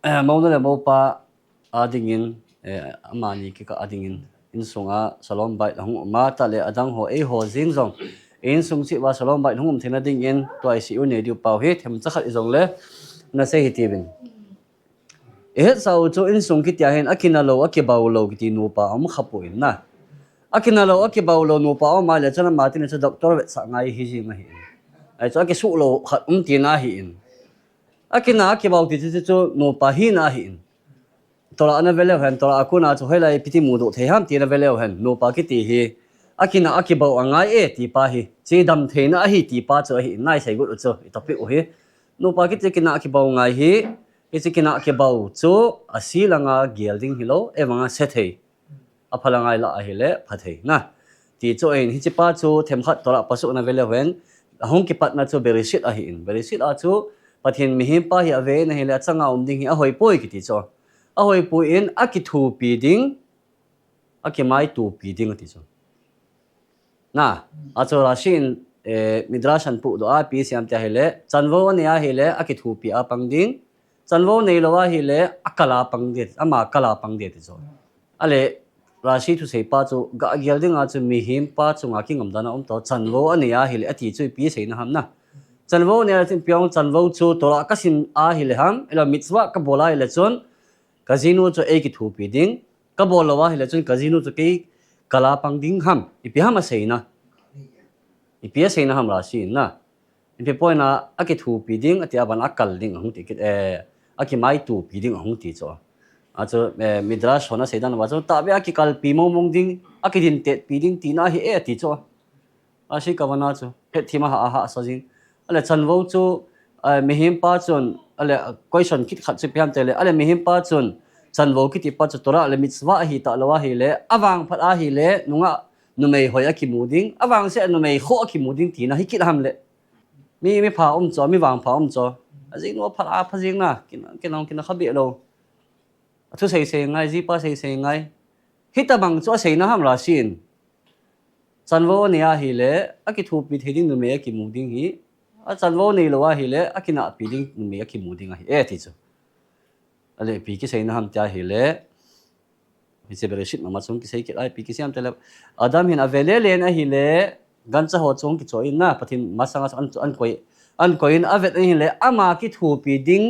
mau na le mau pa adingin amani ki ka adingin in sunga salom bai hung ma ta le adang ho e ho jing jong in sung chi wa salom bai hung thena ding in to ai si u ne diu pau he them cha khat jong le na se hi tibin e sau cho in sung ki tia hen akina lo akibau lo ki ti nu pa am khapu in na akina lo akibau lo nu pa ma le chana ma tin cha doctor vet sa ngai hi ji ma hi ai cho ki su lo khat ti na hi in akina akibau ti chi chu nu pa hi na hi in tola ana vele hen tola akuna chu helai piti mu do the ham ti na vele hen no pa ki ti hi akina akibau angai e ti pa hi chi dam the na hi ti pa chu hi nai sai gu chu topic o hi no pa ki ti kina akibau ngai hi ki kina akibau chu asilanga gelding hilo ewanga sethei aphalangai la hi le phathei na ti chu en hi chi pa chu them khat tola pasu na vele hen hong ki pat na chu berishit a hi in berishit a chu pathin mi him pa hi ave na hi le changa ding hi a hoi poi ki ti chu ahoi pu in akithu pi ding akimai tu pi ding ti so na achora shin midrashan pu do a pi siam ta hele chanwo ne a hele akithu pi a pang ding chanwo nei lo a hele akala pang de ama kala pang de ti so ale rashi thu sei pa chu ga gyal ding a chu mi him pa chu nga ki ngam dana to chanwo ani a hele ati chu pi sei na ham na chanwo ne a tin pyong chanwo chu tora kasim a hele ham ela mitzwa ka bola ele chon casino cho ek thu pi ding ka bolawa hila chun casino cho ke kala pang ding ham ipi ham sei na ipi sei na ham ra si na ipi poina aki thu pi ding atia ban akal ding hung ti aki mai tu pi ding hung ti cho acho midrash hona sedan wa cho ta be aki kal pi mong ding aki din te pi ding ti na hi e ti cho ashi kawana cho he thima ha so jing ale chanwo chu mihim pa chon ale question kit khat chu piam tele ale mihim pa chon chanwo kiti pa chu tora ale mitzwa hi ta lawa hi le awang phat a hi le nunga numei hoya ki muding awang se numei kho ki muding ti na hi kit ham le mi pha cho mi wang pha cho ajing no phat a phajing na kin khabi lo thu sei ngai ji pa sei ngai hita bang cho sei na ham la sin chanwo ne a hi le aki thu pi theding numei ki muding hi a chanwo nei lo a hi le akina pi ding numei ki muding a hi e ti chu ale pi ki sei na ham tia hi le hi se bereshit mama chung ki sei ki ai pi ki siam tele adam hin avele le na hi le gan cha ho chung ki cho in na pathin masanga an koi in avet hi le ama ki thu pi ding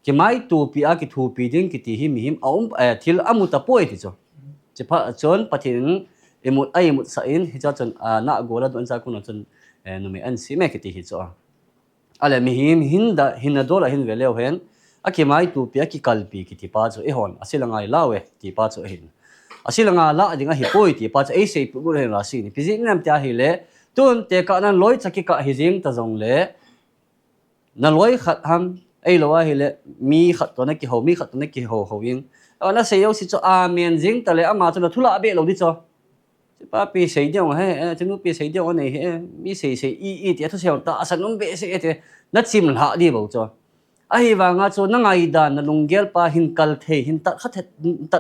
ki mai tu pi a ki thu pi ding ki ti hi mi him thil amuta poi ti cho che pha chon pathin emut ai emut sa in hi cha chon na gola don cha kun chon numi an si me ki ti hi cho ale mi him hinda dola hin vele hen aki mai tu pia ki kalpi ki ti pa chu e hon asilangai lawe ti pa chu hin asilanga la adinga hi poi ti pa chu e sei pu ren ra si ni pizi nam tia hi le tun te ka nan loi chaki ka hi jing ta jong le na loi khat ham ei lowa hi le mi khat to na ki ho mi khat to na ki ho yin na sei yo si chu a men jing ta le ama chu na thula be lo di cho pa pi sei deu he chunu pi sei deu nei he mi sei i ti thu sei ta asanum be se te na chim ha di bo cho ai wanga cho na ngai da na lunggel pa hin kal the hin tat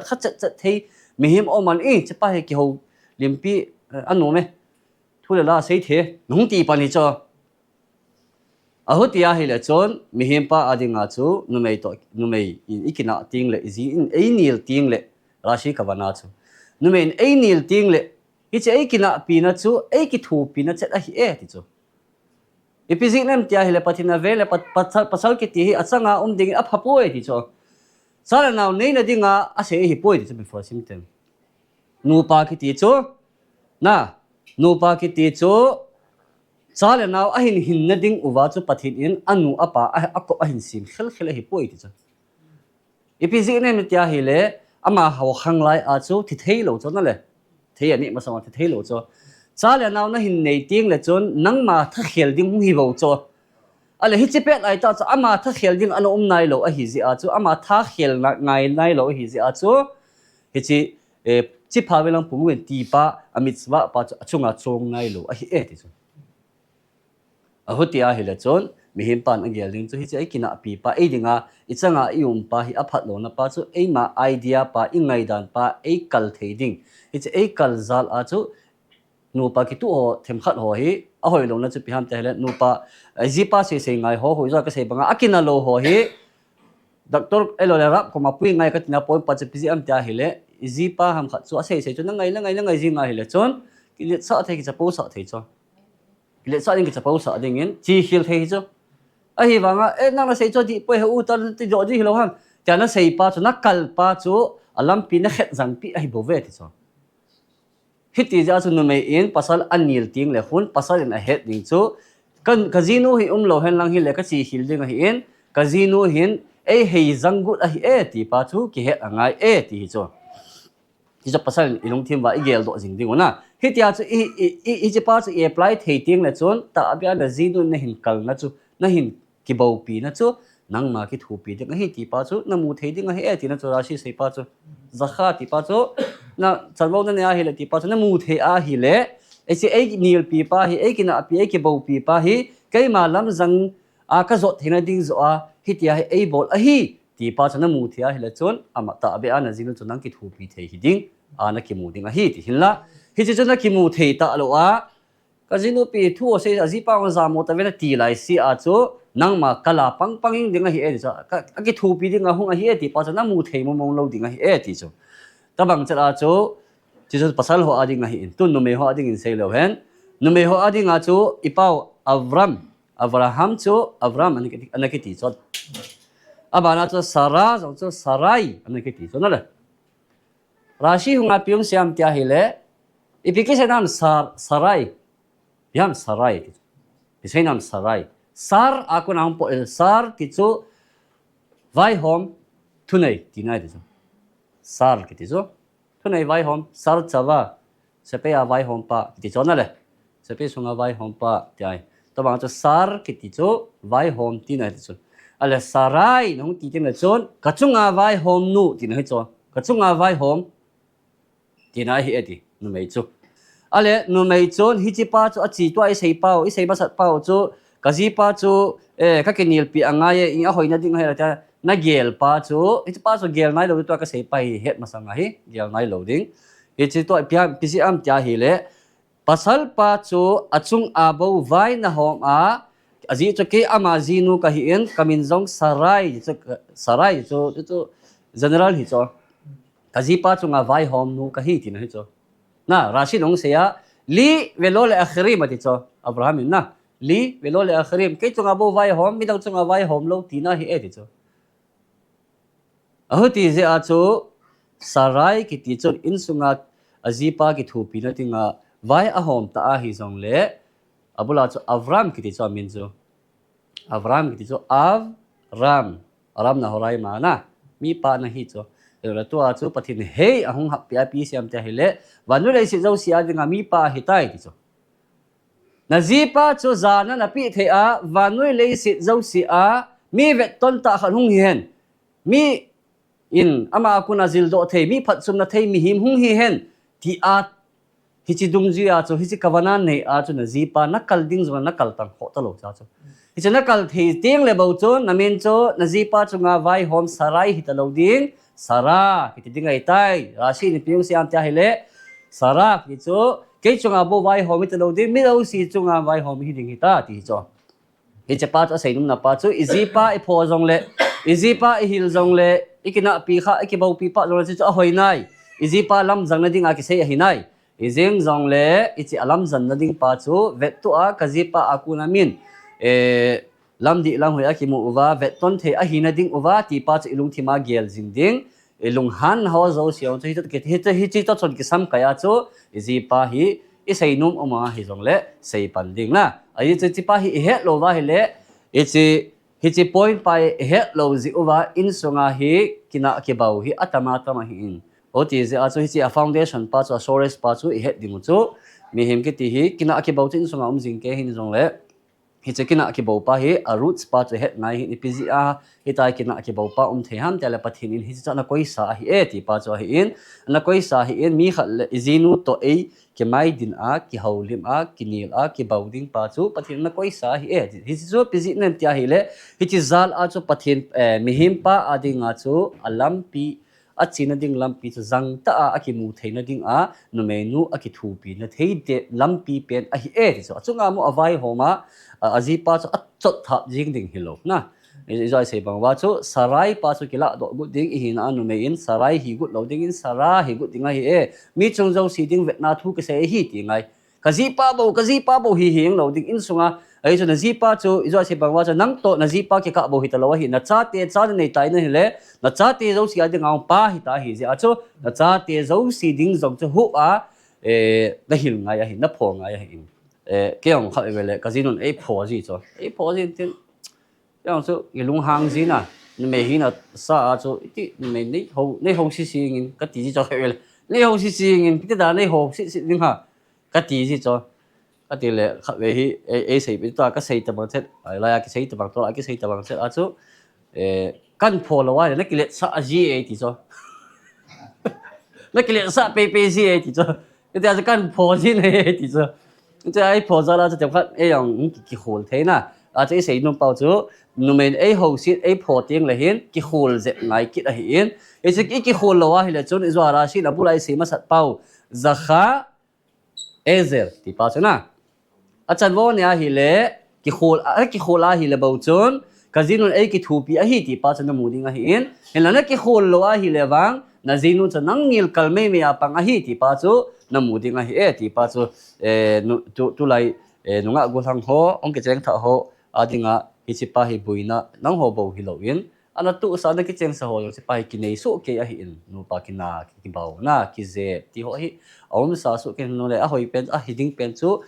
khat chat the mi him oman e che pa he ki ho limpi anu me thule la sei the nung ti pa ni cho ahutia hi le chon mi him pa adinga chu numei in ikina ting le ji in ei nil ting le rashi kawana chu numei in ei nil ting le hi che ei kina pi na chu ei ki thu pi na chet a hi e ti chu ipizik nam tia hile pathina vele pasal ki ti hi achanga ding a phapoi ti cho sala naw nei na dinga a se hi poi ti before simtem nu pa ki ti cho na nu pa ki ti cho sala naw a hin na ding uwa chu pathin in anu apa a ko a hin sim khel hi poi ti cho ipizik nam tia hile ama haw khanglai a chu thi thei lo cho na le thei ani ma sama thi thei lo cho sala naw na hin nei ting le chon nang ma tha khel ding hi bo cho ale hi chepet ai ta cha ama tha khel ding an nai lo a hi ji a chu ama tha khel ngai nai lo hi ji a chu hi chi pha velang pu wen ti pa amitswa pa chunga chong nai lo a hi e ti chu a hotia hi le chon mi him pan angel ding chu hi che kina pi pa e dinga ichanga ium pa hi aphat lo na pa chu e ma idea pa ingai dan pa e kal thei ding hi che e kal zal a chu nu pa ki tu ho them khat ho hi a hoi lo na chu pi ham te hele nu pa ji pa se ngai ho ho za ka se banga akina lo ho hi doctor elo le rap ko mapui ngai ka tina point pa che pcm ta hile izipa ham khat chu ase se chu na ngai zinga hile chon ki sa the ki chapo sa the cho ki sa ding ki chapo sa ding in chi hil the chu a hi wanga e nang na sei cho di poi hu ta ti jo ji hilo ham ta na sei pa chu na kal pa chu alam pi na khet zang pi ai bo ve ti cho hiti ja chu no me in pasal anil ting le hun pasal in a het ding chu kan casino hi lo hen lang hi le ka chi hil ding hi in casino hin e hei zangut a hi e ti pa chu ki het angai e ti cho ti cho pasal ilung thim wa igel do jing ding ona hitia chu i chi pa chu apply thei ting le chon ta abia na zinu na hin kal na chu na hin ki bau pi na chu nang ma ki thu pi ding hi ti pa chu na mu thei ding hi e ti na chu rashi sei pa chu zakha ti pa chu na charbo na ne a hi le ti pa chu na mu thei a hi le e chi e nil pi pa hi e ki na pi e ki bau pi pa hi kai ma lam zang a ka zot thina ding zo a hitia hi e bol a hi ti pa chu na mu thei a hi le chon ama ta be ana zinu chu nang ki thu pi thei hi ding ana ki mu ding a hi ti hinla hi chi chu na ki mu thei ta lo a casino pi thu se azi pa on za mo ta ve na ti lai si a chu nang ma kala pang panging ding a hi e cha a ki thu pi ding a hung a hi e ti pa chu na mu thei mo mong lo ding a hi e ti chu ta bang cha chu chi chu pasal ho a ding a hi in tun no me ho a ding in sei lo hen no me ho a ding a chu ipau avraham chu avram an ki ti chu abana chu sara chu sarai an ki ti chu na le rashi hunga pium siam tia hi le ipiki se nam sarai yam sarai se nam sarai sar aku nam po sar ki chu vai hom thunai tinai de chu sar ki ti chu thunai vai hom sar chawa sepe a vai hom pa ki ti chu na le sepe sunga vai hom pa tai to bang chu sar ki ti chu vai hom tinai de chu ale sarai nong ti tin le chon kachunga vai hom nu tinai chu kachunga vai hom tinai hi eti nu mei chu ale nu mei chon hi chi pa chu a chi to ai sei ba sat pau chu ka ji pa chu ka kenil pi anga ye in a hoina ding he ta na gel pa chu hi chi pa chu gel nai lo to ka sei pa hi het ma sanga hi gel nai lo ding hi chi to pia pisi am tia hi le pasal pa chu achung abo vai na hom a aji chu ke ama zinu ka hi in kamin jong sarai chu general hi chu kaji pa chu nga vai hom nu ka hi tin hi chu na rashi nong se ya li velo le akhirim ati chu abraham na li velo le akhirim ke chu nga bo vai hom mi dang chu nga vai hom lo tina hi e ti chu ahu ti je a chu sarai ki ti chu in sunga aji pa ki thu pi na tinga vai a hom ta a hi jong le abula chu avram ki ti chu min chu avram ki ti chu aram na horai ma na mi pa na hi chu la tua chu pathin hei ahung hap pia pi siam te hele wanu le si zo sia dinga mi pa hitai ti chu na ji pa chu za na pi the a wanu le si zo si a mi vet ton ta khan hung hen mi in ama kuna zil do the mi phat sum na thei mi him hung hi hen ti a hi chi dung ji a chu hi chi kawana nei a chu na ji pa na kal ding zo na kal tang ho ta lo cha chu hi chi na kal thei tiang le bo chu na men chu na ji pa chu nga vai hom sarai hi ta lo ding sara ki ti ngai tai rashi ni piung siam tia hele sara ki chu ke chunga bo vai hom ti lo ding mi lo si chunga vai hom hi ding hi ta ti cho hi che pa cha sei num na pa chu izipa i pho jong le izipa i hil jong le ikina pi kha ikibau pi pa jong chu a hoi nai izipa lam jang na ding a ki sei hi nai izeng jong le ichi alam jan na ding pa chu vet tu a kazipa akuna min lam di lam hoi akimu uwa vet ton the a hina ding uwa ti pa chu ilung thima gel jing ding ilung han ho zo siaw chu hi chi to chon ki sam kaya chu izi pa hi isei num oma hi jong le sei pan ding na ai chi pa hi he lo wa hi le hi point pa he lo zi uwa in sunga hi kina ke bau hi atama tama hi in oti je a chu hi a foundation pa chu storage pa chu he ding chu mi him ki ti hi kina ke bau chin sunga jing ke hin jong le hi chekina ki bo pa hi a roots pa che het nai hi pzi a hi tai kina ki bo pa the ham tele pathin in hi cha na koi sa hi e ti pa cho hi in na koi sa hi in mi khat izinu to e ki mai din a ki haulim a ki nil a ki bauding pa chu pathin na koi sa hi e hi chu pzi nem tia hi le hi chi zal a chu pathin mi him pa adinga chu alam pi a china ding lampi chu zang ta a ki mu theina ding a no menu a ki thu pi na thei de lampi pen a hi e chu chunga mo avai homa aji pa chu a chot tha jing ding hilo na izoi sei bangwa chu sarai pa chu kila do gut ding hi na anu me in sarai hi gut lo ding in sara hi gut ding hi e mi chung zo si ding Vietnam thu ke se hi ti ngai kazi pa bo hi hing lo ding in sunga ai chu na ji pa chu izoi sei bangwa chu nang to na ji pa ke ka bo hi ta lo hi na cha nei tai na hi le na cha te zo si a ding ang pa hi ta hi je a chu na cha te zo si ding zong chu hu a na hil ngai a hi na pho ngai a hi cái ông khai về lại cái gì nó ấy phô gì cho ấy phô gì thì cái ông số cái lung hàng gì nè mấy khi nào xa cho cái mấy này hậu xí xí nghìn cái gì cho cái về này hậu xí xí nghìn cái đó này hậu xí xí nghìn ha cái gì cho cái gì lại khai về hi ấy xây bây giờ cái xây tập bằng set lại cái xây tập bằng tôi lại cái xây tập bằng set à số căn phô là vậy nó cái lệ xa gì ấy thì cho nó cái lệ xa pe gì ấy thì cho cái đó căn phô gì này thì cho这爱破咗啦，就發一樣結婚睇呐，啊這時弄包咗，弄面愛後先愛破定嚟顯，結婚隻愛結嚟顯，而且結婚嘅話，佢哋做呢做啦先，啊不來時乜實包，Zakha Ezer 啲包咗呐，啊陣喎呢佢哋結婚啦佢哋包咗，嗰陣愛結圖比啊佢啲包咗都冇定啊顯，然後呢結婚嘅話佢哋話，那陣就能夠kalme me apang ah ti pa chu namuding ah ti pa chu tu lai nunga gulang ho ong ke cheng tha ho adinga hi chi pa hi buina nang ho bo hi lo in ana tu sa na ki cheng sa ho chi pa hi ki nei su ke a hi in nu pa ki na ki bau na ki ze ti ho hi om sa su ke no le a hoi pen a hi ding pen chu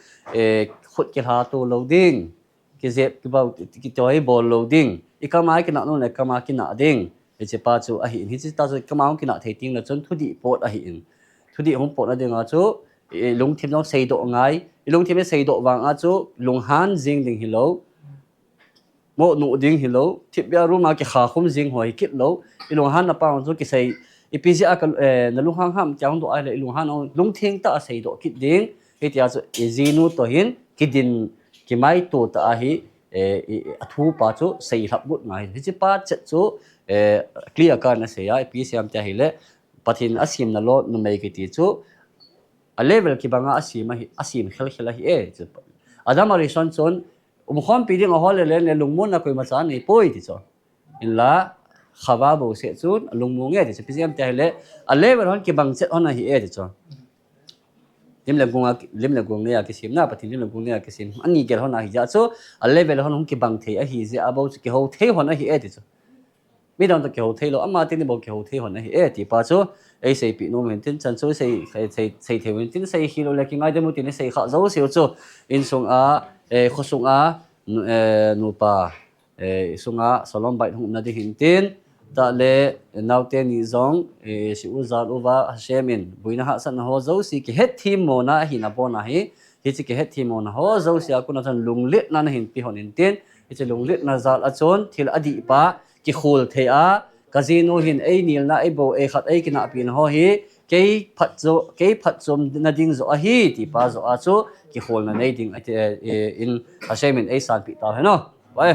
khut ke ha tu lo ding ki ze ki bau ki toy bol lo ding ikama ki na no le kama ki na ding chỉ pa chú à hiện thì ta rồi cái máu cái nọ thấy tiếng là chân thu đi bột à hiện thu đi không bột là đường à chú lùng thêm nó xây độ ngay lùng thêm nó xây độ vàng à chú lùng hán riêng đình hi lâu một nụ đình hi lâu thiệp bia ru mà cái khá không riêng hồi kết lâu lùng hán là bao chú cái xây bây giờ cái là lùng hán ham chẳng độ ai lại lùng hán nó lùng thêm ta xây độ kết đình cái thì à chú zinu to hin cái đình cái máy tổ ta hi thu pa chú xây hấp bút ngay thì chỉ pa chết chú clear kan na seya PCM ta hile pathin asim na lo no mai ki ti chu a level ki banga asim khel khela hi chu adam arison chon khom pi ding a hol le lungmun na koi ma cha nei poi ti cho in la khawa bo se chun lungmu nge ti PCM ta hile a level hon ki bang che on hi ti cho lim le gung ya ki sim na pathin lim le gung ya ki sim ani gel hon hi ja chu a level hon ki bang the a hi je abo ki ho the hon hi ti cho mấy đồng tập kiểu thay lo, mà tin đi bộ kiểu thay hòn này, thì bà chú, ấy xây bị nôm hiện tin chân chú xây theo hiện tin xây khi lo lại cái ngay đêm một tin xây khá dấu xíu chú, in sung á, khó sung á, nụ bà, sung á, salon bait hùng na đi hiện tin, ta lệ nào tên như giống, si uzal uva hashemin, bui na hasan ho dấu xí cái hết team mo na hi na bo na hi, chỉ cái hết team mo na ho dấu xí aku na chân lung lit na hiện pi hòn hiện tin, chỉ lung lit na zal achon, thì là adi pa ki khul the a casino hin ei nil na ei bo e khat ei kina pin ho hi ke phat chom na ding zo a hi ti pa zo a chu ki khol na nei ding in a shemin ei san pi ta he no vai